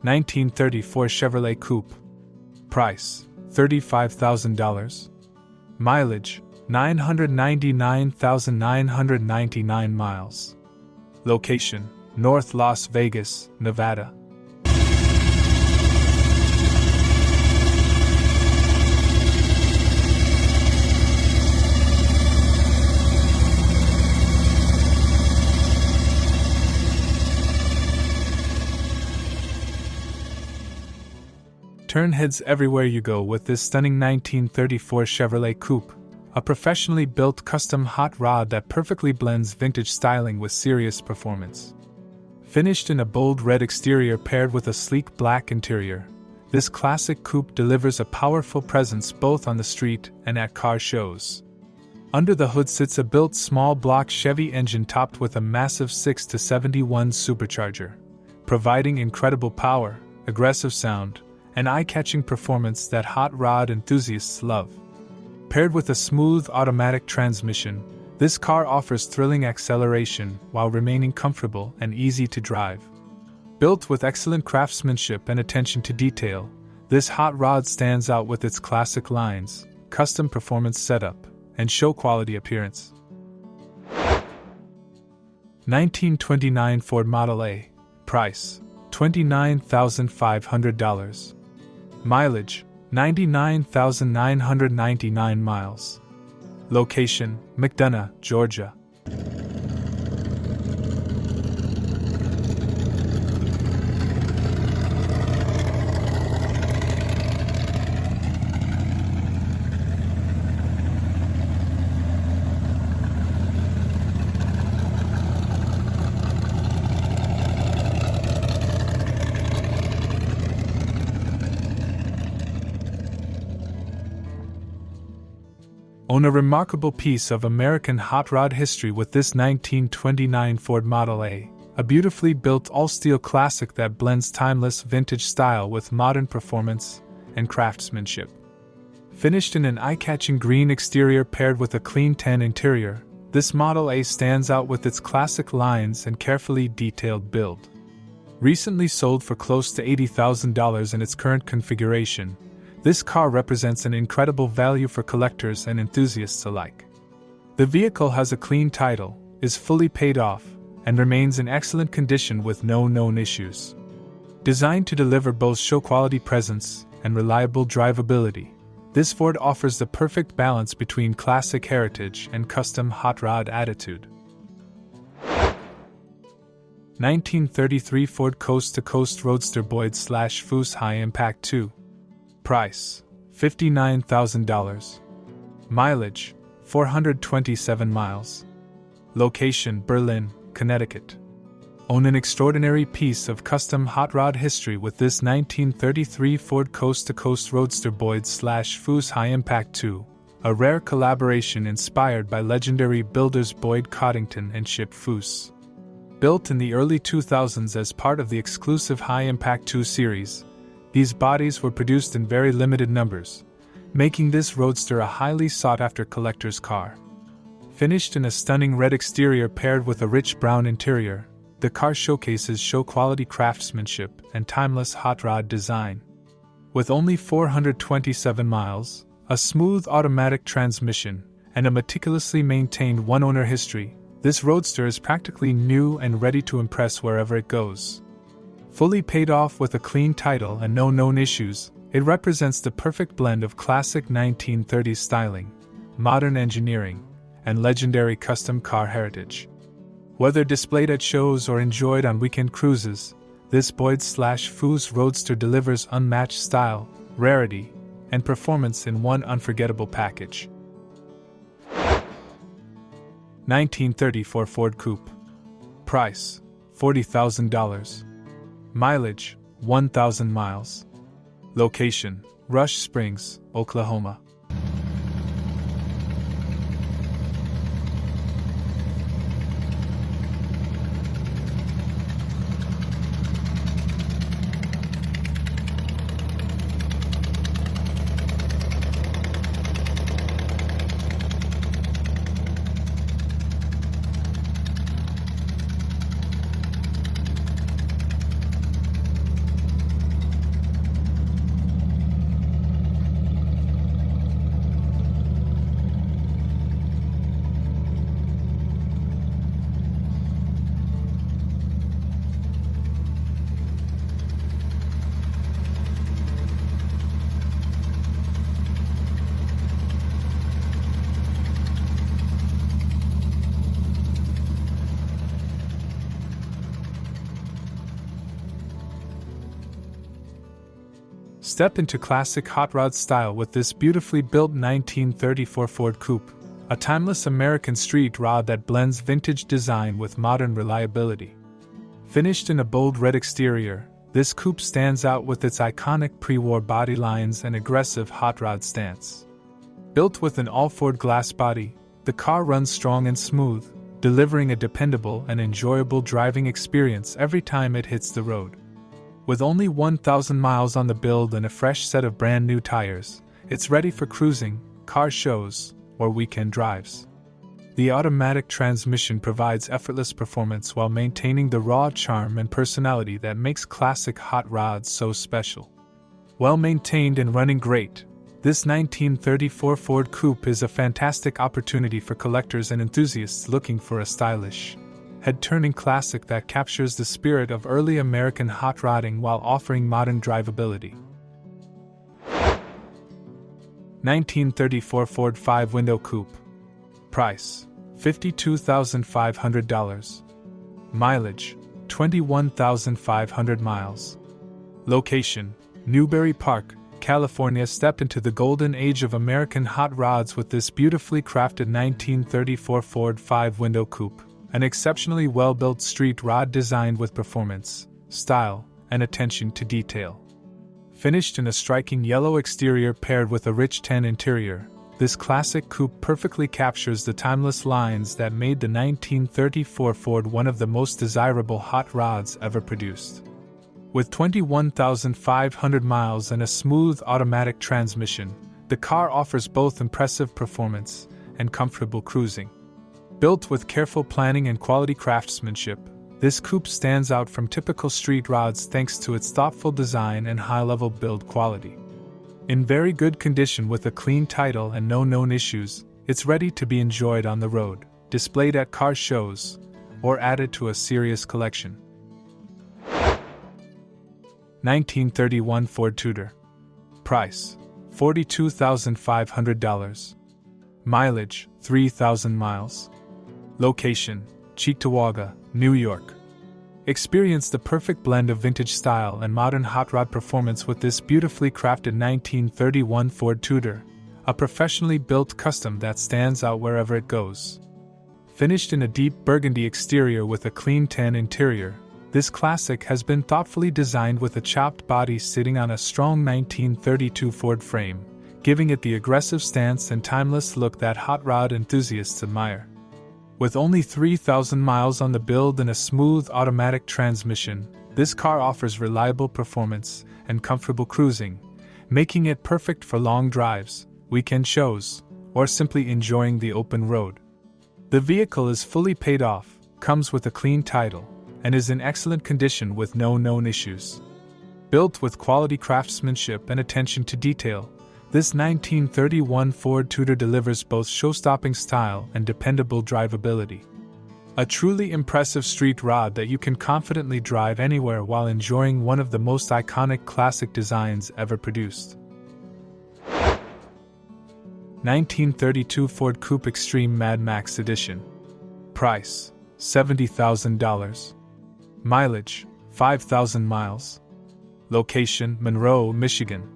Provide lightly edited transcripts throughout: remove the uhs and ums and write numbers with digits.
1934 Chevrolet Coupe. Price, $35,000. Mileage, 999,999 miles. Location, North Las Vegas, Nevada. Turn heads everywhere you go with this stunning 1934 Chevrolet Coupe, a professionally built custom hot rod that perfectly blends vintage styling with serious performance. Finished in a bold red exterior paired with a sleek black interior, this classic coupe delivers a powerful presence both on the street and at car shows. Under the hood sits a built small block Chevy engine topped with a massive 6-71 supercharger, providing incredible power, aggressive sound, and eye-catching performance that hot rod enthusiasts love. Paired with a smooth automatic transmission, this car offers thrilling acceleration while remaining comfortable and easy to drive. Built with excellent craftsmanship and attention to detail, this hot rod stands out with its classic lines, custom performance setup, and show-quality appearance. 1929 Ford Model A. Price, $29,500. Mileage, 99,999 miles. Location, McDonough, Georgia. Own a remarkable piece of American hot rod history with this 1929 Ford Model A, a beautifully built all-steel classic that blends timeless vintage style with modern performance and craftsmanship. Finished in an eye-catching green exterior paired with a clean tan interior, this Model A stands out with its classic lines and carefully detailed build. Recently sold for close to $80,000 in its current configuration, this car represents an incredible value for collectors and enthusiasts alike. The vehicle has a clean title, is fully paid off, and remains in excellent condition with no known issues. Designed to deliver both show-quality presence and reliable drivability, this Ford offers the perfect balance between classic heritage and custom hot rod attitude. 1933 Ford Coast-to-Coast Roadster Boyd/Foose High Impact 2. Price, $59,000. Mileage, 427 miles. Location, Berlin, Connecticut. Own an extraordinary piece of custom hot rod history with this 1933 Ford Coast-to-Coast Roadster Boyd/Foose High Impact 2, a rare collaboration inspired by legendary builders Boyd Coddington and Foose. Built in the early 2000s as part of the exclusive High Impact 2 series, these bodies were produced in very limited numbers, making this Roadster a highly sought-after collector's car. Finished in a stunning red exterior paired with a rich brown interior, the car showcases show-quality craftsmanship and timeless hot rod design. With only 427 miles, a smooth automatic transmission, and a meticulously maintained one-owner history, this Roadster is practically new and ready to impress wherever it goes. Fully paid off with a clean title and no known issues, it represents the perfect blend of classic 1930s styling, modern engineering, and legendary custom car heritage. Whether displayed at shows or enjoyed on weekend cruises, this Boyd/Foose Roadster delivers unmatched style, rarity, and performance in one unforgettable package. 1934 Ford Coupe. Price, $40,000. Mileage, 1,000 miles. Location, Rush Springs, Oklahoma. Step into classic hot rod style with this beautifully built 1934 Ford Coupe, a timeless American street rod that blends vintage design with modern reliability. Finished in a bold red exterior, this coupe stands out with its iconic pre-war body lines and aggressive hot rod stance. Built with an all-Ford glass body, the car runs strong and smooth, delivering a dependable and enjoyable driving experience every time it hits the road. With only 1,000 miles on the build and a fresh set of brand new tires, it's ready for cruising, car shows, or weekend drives. The automatic transmission provides effortless performance while maintaining the raw charm and personality that makes classic hot rods so special. Well maintained and running great, this 1934 Ford Coupe is a fantastic opportunity for collectors and enthusiasts looking for a stylish, head-turning classic that captures the spirit of early American hot rodding while offering modern drivability. 1934 Ford 5-window coupe. Price: $52,500. Mileage: 21,500 miles. Location: Newbury Park, California. Step into the golden age of American hot rods with this beautifully crafted 1934 Ford 5-window coupe, an exceptionally well-built street rod designed with performance, style, and attention to detail. Finished in a striking yellow exterior paired with a rich tan interior, this classic coupe perfectly captures the timeless lines that made the 1934 Ford one of the most desirable hot rods ever produced. With 21,500 miles and a smooth automatic transmission, the car offers both impressive performance and comfortable cruising. Built with careful planning and quality craftsmanship, this coupe stands out from typical street rods thanks to its thoughtful design and high-level build quality. In very good condition with a clean title and no known issues, it's ready to be enjoyed on the road, displayed at car shows, or added to a serious collection. 1931 Ford Tudor. Price: $42,500. Mileage: 3,000 miles. Location: Cheektowaga, New York. Experience the perfect blend of vintage style and modern hot rod performance with this beautifully crafted 1931 Ford Tudor, a professionally built custom that stands out wherever it goes. Finished in a deep burgundy exterior with a clean tan interior, this classic has been thoughtfully designed with a chopped body sitting on a strong 1932 Ford frame, giving it the aggressive stance and timeless look that hot rod enthusiasts admire. With only 3,000 miles on the build and a smooth automatic transmission, this car offers reliable performance and comfortable cruising, making it perfect for long drives, weekend shows, or simply enjoying the open road. The vehicle is fully paid off, comes with a clean title, and is in excellent condition with no known issues. Built with quality craftsmanship and attention to detail, this 1931 Ford Tudor delivers both show-stopping style and dependable drivability. A truly impressive street rod that you can confidently drive anywhere while enjoying one of the most iconic classic designs ever produced. 1932 Ford Coupe Extreme Mad Max Edition. Price: $70,000. Mileage: 5,000 miles. Location: Monroe, Michigan.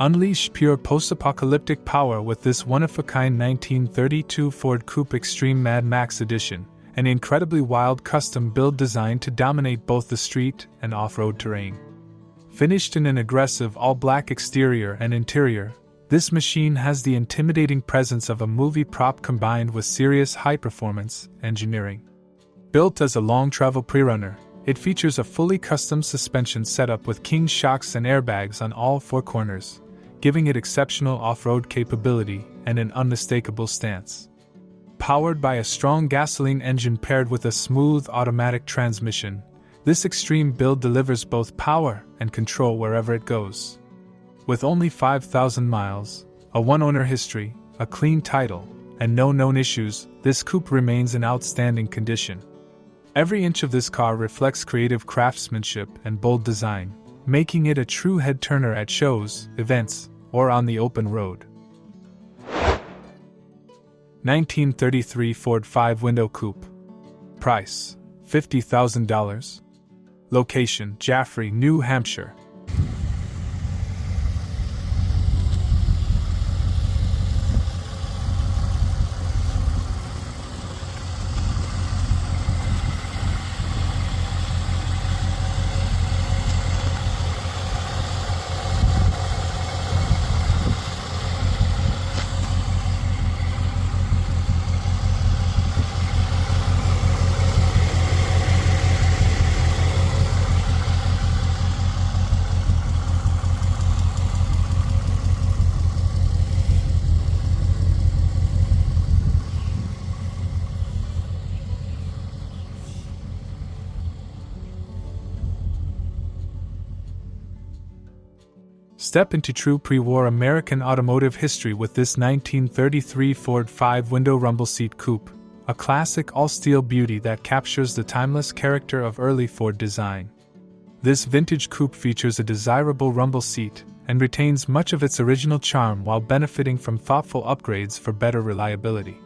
Unleash pure post-apocalyptic power with this one-of-a-kind 1932 Ford Coupe Extreme Mad Max Edition, an incredibly wild custom-build designed to dominate both the street and off-road terrain. Finished in an aggressive all-black exterior and interior, this machine has the intimidating presence of a movie prop combined with serious high-performance engineering. Built as a long-travel pre-runner, it features a fully custom suspension setup with king shocks and airbags on all four corners, giving it exceptional off-road capability and an unmistakable stance. Powered by a strong gasoline engine paired with a smooth automatic transmission, this extreme build delivers both power and control wherever it goes. With only 5,000 miles, a one-owner history, a clean title, and no known issues, this coupe remains in outstanding condition. Every inch of this car reflects creative craftsmanship and bold design, making it a true head-turner at shows, events, or on the open road. 1933 Ford 5-window coupe. Price: $50,000. Location: Jaffrey, New Hampshire. Step into true pre-war American automotive history with this 1933 Ford 5-window rumble seat coupe, a classic all-steel beauty that captures the timeless character of early Ford design. This vintage coupe features a desirable rumble seat and retains much of its original charm while benefiting from thoughtful upgrades for better reliability.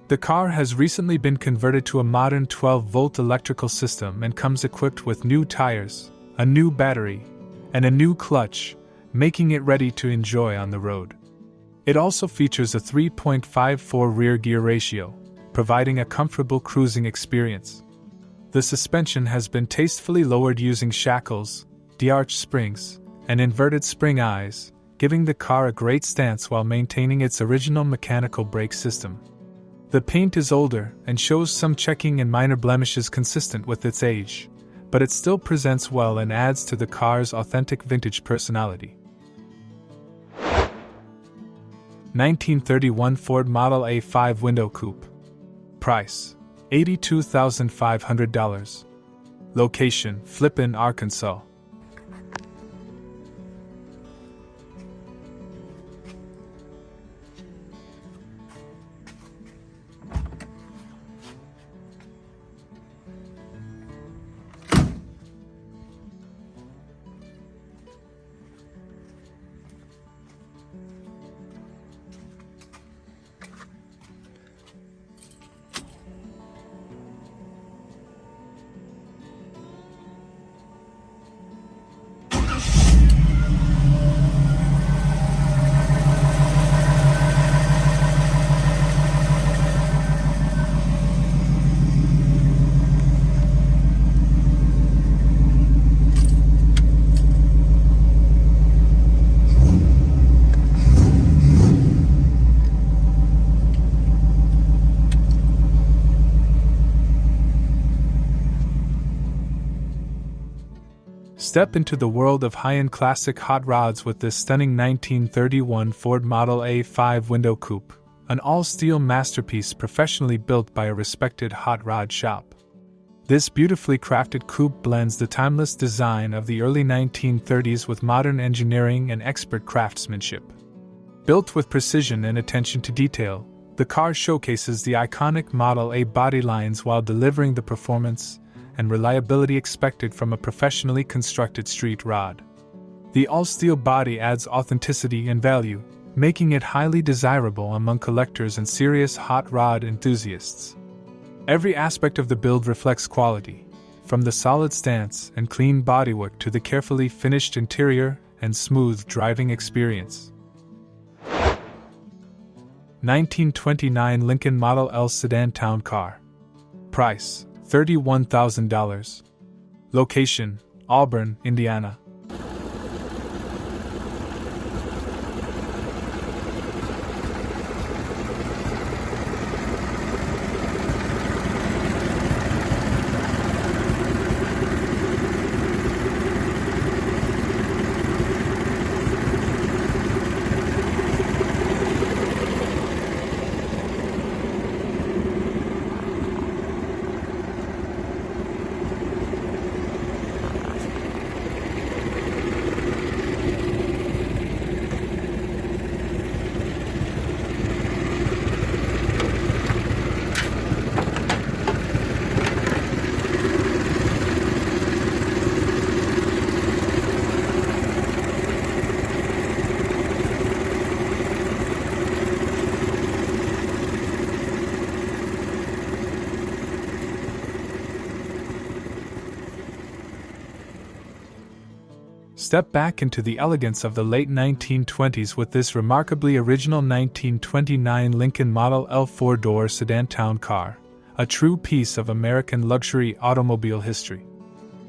The car has recently been converted to a modern 12-volt electrical system and comes equipped with new tires, a new battery, and a new clutch, making it ready to enjoy on the road. It also features a 3.54 rear-gear ratio, providing a comfortable cruising experience. The suspension has been tastefully lowered using shackles, de-arch springs, and inverted spring eyes, giving the car a great stance while maintaining its original mechanical brake system. The paint is older and shows some checking and minor blemishes consistent with its age, but it still presents well and adds to the car's authentic vintage personality. 1931 Ford Model A 5-window coupe. Price: $82,500. Location: Flippin, Arkansas. Step into the world of high-end classic hot rods with this stunning 1931 Ford Model A 5-window coupe, an all-steel masterpiece professionally built by a respected hot rod shop. This beautifully crafted coupe blends the timeless design of the early 1930s with modern engineering and expert craftsmanship. Built with precision and attention to detail, the car showcases the iconic Model A body lines while delivering the performance and reliability expected from a professionally constructed street rod. The all-steel body adds authenticity and value, making it highly desirable among collectors and serious hot rod enthusiasts. Every aspect of the build reflects quality, from the solid stance and clean bodywork to the carefully finished interior and smooth driving experience. 1929 Lincoln Model L Sedan Town Car. Price: $31,000. Location: Auburn, Indiana. Step back into the elegance of the late 1920s with this remarkably original 1929 Lincoln Model L four-door sedan town car, a true piece of American luxury automobile history.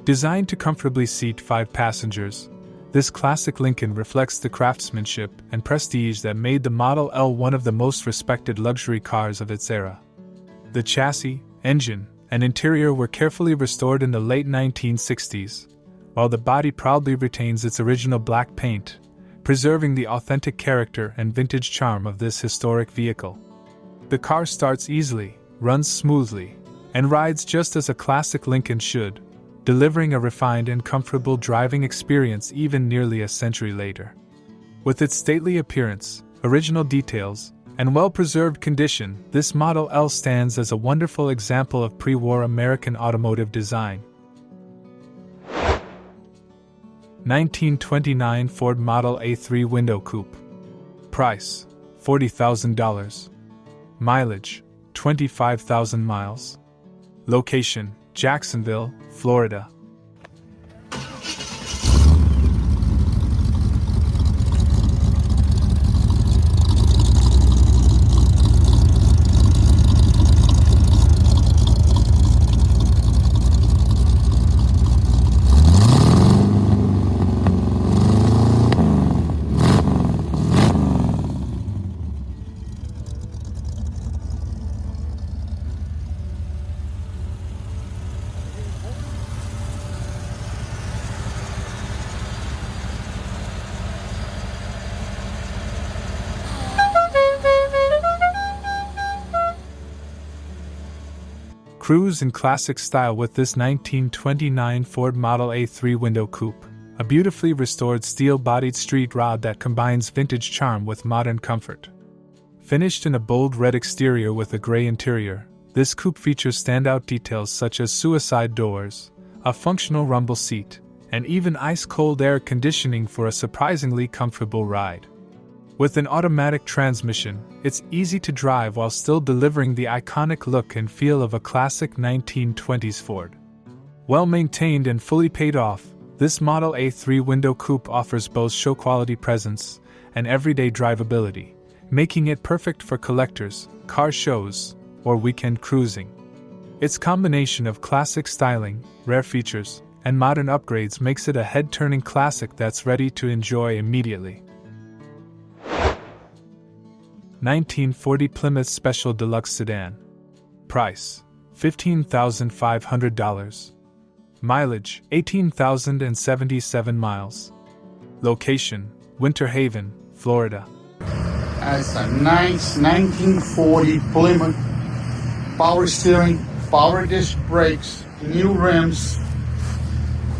Designed to comfortably seat 5 passengers, this classic Lincoln reflects the craftsmanship and prestige that made the Model L one of the most respected luxury cars of its era. The chassis, engine, and interior were carefully restored in the late 1960s, while the body proudly retains its original black paint, preserving the authentic character and vintage charm of this historic vehicle. The car starts easily, runs smoothly, and rides just as a classic Lincoln should, delivering a refined and comfortable driving experience even nearly a century later. With its stately appearance, original details, and well-preserved condition, this Model L stands as a wonderful example of pre-war American automotive design. 1929 Ford Model A 3-window coupe. Price: $40,000. Mileage: 25,000 miles. Location: Jacksonville, Florida. Cruise in classic style with this 1929 Ford Model A 3-window coupe, a beautifully restored steel-bodied street rod that combines vintage charm with modern comfort. Finished in a bold red exterior with a gray interior, this coupe features standout details such as suicide doors, a functional rumble seat, and even ice-cold air conditioning for a surprisingly comfortable ride. With an automatic transmission, it's easy to drive while still delivering the iconic look and feel of a classic 1920s Ford. Well maintained and fully paid off, this Model A 3-window coupe offers both show-quality presence and everyday drivability, making it perfect for collectors, car shows, or weekend cruising. Its combination of classic styling, rare features, and modern upgrades makes it a head-turning classic that's ready to enjoy immediately. 1940 Plymouth Special Deluxe Sedan. Price: $15,500. Mileage: 18,077 miles. Location: Winter Haven, Florida. That's a nice 1940 Plymouth. Power steering, power disc brakes, new rims,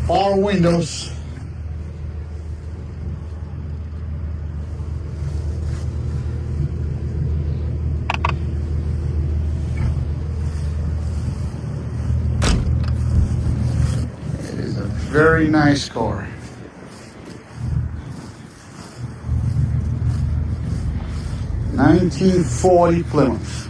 power windows. Very nice car. (1940) Plymouth.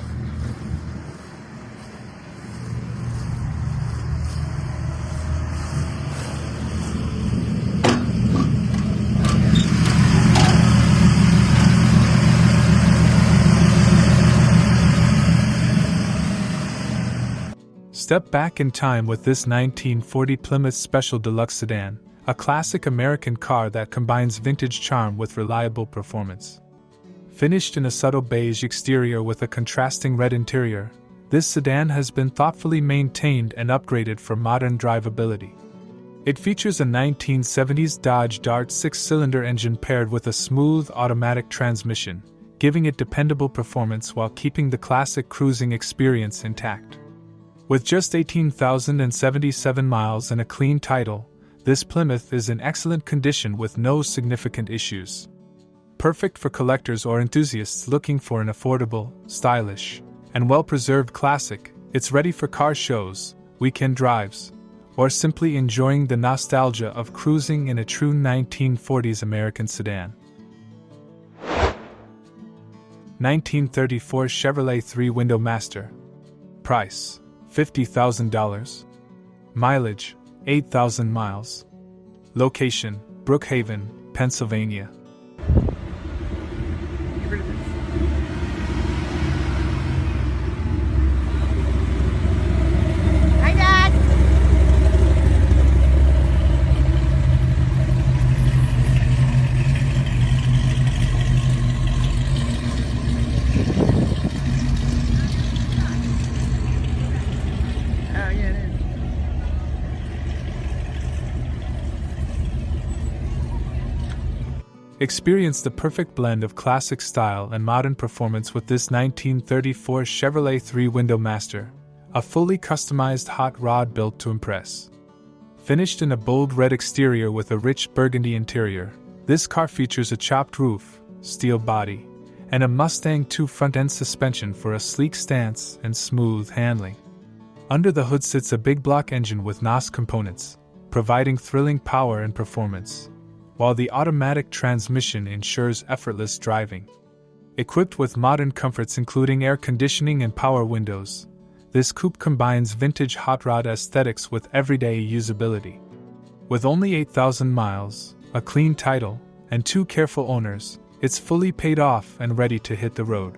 Step back in time with this 1940 Plymouth Special Deluxe Sedan, a classic American car that combines vintage charm with reliable performance. Finished in a subtle beige exterior with a contrasting red interior, this sedan has been thoughtfully maintained and upgraded for modern drivability. It features a 1970s Dodge Dart 6-cylinder engine paired with a smooth automatic transmission, giving it dependable performance while keeping the classic cruising experience intact. With just 18,077 miles and a clean title, this Plymouth is in excellent condition with no significant issues. Perfect for collectors or enthusiasts looking for an affordable, stylish, and well-preserved classic, it's ready for car shows, weekend drives, or simply enjoying the nostalgia of cruising in a true 1940s American sedan. 1934 Chevrolet 3-window Master. Price: $50,000. Mileage: 8,000 miles. Location: Brookhaven, Pennsylvania. Hi, Dad. Oh, yeah, it is. Experience the perfect blend of classic style and modern performance with this 1934 Chevrolet 3-window Master, a fully customized hot rod built to impress. Finished in a bold red exterior with a rich burgundy interior, this car features a chopped roof, steel body, and a Mustang 2 front-end suspension for a sleek stance and smooth handling. Under the hood sits a big block engine with NOS components, providing thrilling power and performance, while the automatic transmission ensures effortless driving. Equipped with modern comforts including air conditioning and power windows, this coupe combines vintage hot rod aesthetics with everyday usability. With only 8,000 miles, a clean title, and 2 careful owners, it's fully paid off and ready to hit the road.